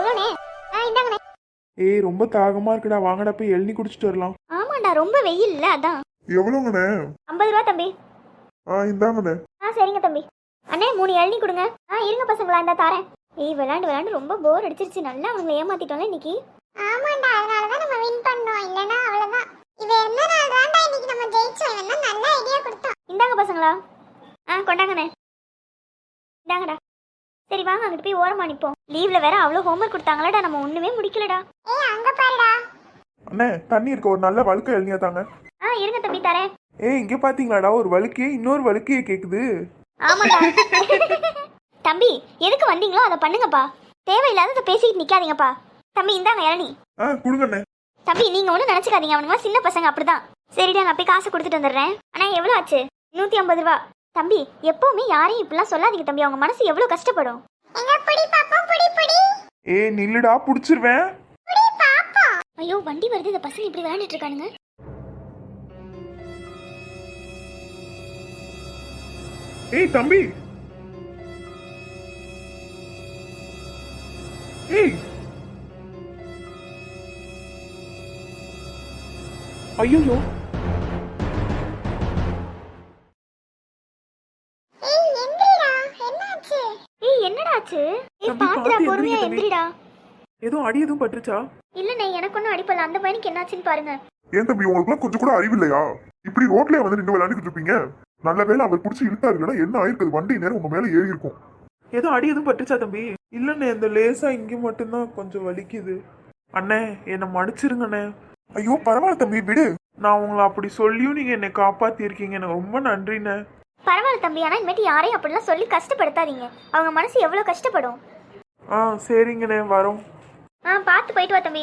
ஹலோண்ணே. இந்தாங்கண்ணே. ஏய் ரொம்ப தாகமா இருக்குடா, வாங்கடா போய் எழுநி குடிச்சிட்டு வரலாம். ஆமாண்டா, ரொம்ப வெயில் இல்ல, அதான். எவ்வளோங்கண்ணே? 50 ரூபா தம்பி. இந்தாங்கண்ணே. சரிங்க தம்பி. அண்ணே 3 இளநீ கொடுங்க. இருங்க பசங்களா, இந்த தாரேன். ஏய் விளையாண்டு ரொம்ப போர் அடிச்சிருச்சு. நல்லா அவங்களை ஏமாத்திட்டோம்ல இன்னைக்கு. ஆமாண்டா, அதனால தான் நம்ம வின் பண்ணோம். இல்லனா அவ்வளவுதான். இவ என்ன நாள்தான்டா இன்னைக்கு நம்ம ஜெயிச்சோம். இவன் நல்ல ஐடியா கொடுத்தான். இந்தாங்க பசங்களா. கொண்டாங்கண்ணே. இந்தாங்கடா. சரி வாங்க அங்கிட்டு போய் ஓரமா நிப்போம். லீவ்ல வேற அவ்வளவு ஹோம்வொர்க் கொடுத்தாங்களடா, நம்ம ஒண்ணுமே முடிக்கலடா. அங்க பாருடா. அண்ணே தண்ணி இருக்க, ஒரு நல்ல வழுக்க எழுநியா தாங்க. இருங்க தம்பி தரேன். இங்க பாத்தீங்களாடா, ஒரு வழுக்கையே இன்னொரு வழுக்கையே கேக்குது. ஆமாடா. தம்பி எதுக்கு வந்தீங்களோ அதை பண்ணுங்கப்பா. தேவையில்லாத பேசிட்டு நிக்காதீங்கப்பா. தம்பி இந்தாங்க இளநீ. குடுங்கண்ணே. தம்பி நீங்க ஒன்றும் நினைச்சுக்காதீங்க, அவனுங்க சின்ன பசங்க அப்படிதான். சரிடா, நான் போய் காசு கொடுத்துட்டு வந்துடுறேன். ஆனா எவ்வளவு ஆச்சு? 150 ரூபா. தம்பி எப்பவுமே யாரையும் இப்படிலாம் சொல்லாதீங்க தம்பி, அவங்க மனசு எவ்வளவு கஷ்டப்படும். நில்லுடா, புடிச்சிருவேன். ஐயோ வண்டி வருது, இந்த பசங்க இப்படி விளையாண்டுட்டு இருக்கானுங்க. தம்பி. ஐயோ என்னடா ஆச்சு? பாத்துடா, பொறுமையா எந்திரிடா. ஏதோ அடி எதுவும் பட்டுச்சா? இல்லண்ணே, எனக்கு ஒன்னும் அடிப்படல. அந்த பையனுக்கு என்னாச்சுன்னு பாருங்க. ஏன் தம்பி, உங்களுக்கு கொஞ்சம் கூட அறிவு இல்லையா? இப்படி ரோட்லயே வந்து நின்று விளையாண்டுட்டு இருப்பீங்க. நல்ல வேளை அவர் பிடிச்சி இழுத்தாரு, இல்லைன்னா என்ன ஆயிருக்குது, வண்டி நேரம் உங்க மேல ஏறி இருக்கும். ஏதோ அடி எதுவும் பட்டுச்சா தம்பி? இல்லண்ணே, இந்த லேசா இங்க மட்டும்தான் கொஞ்சம் வலிக்குது. அண்ணே என்னை மன்னிச்சிருங்கண்ணே. ஐயோ பரவாயில்ல தம்பி, விடு. நான் உங்களை அப்படி சொல்லியும் நீங்க என்னை காப்பாத்தி இருக்கீங்க, எனக்கு ரொம்ப நன்றிண்ணே. பரவாயில்ல தம்பி, ஆனா இனிமேட்டு யாரையும் அப்படிலாம் சொல்லி கஷ்டப்படுத்தாதீங்க. அவங்க மனசு எவ்வளவு கஷ்டப்படும். சரிங்கண்ணே, வரோம். பார்த்து போயிட்டு வா தம்பி.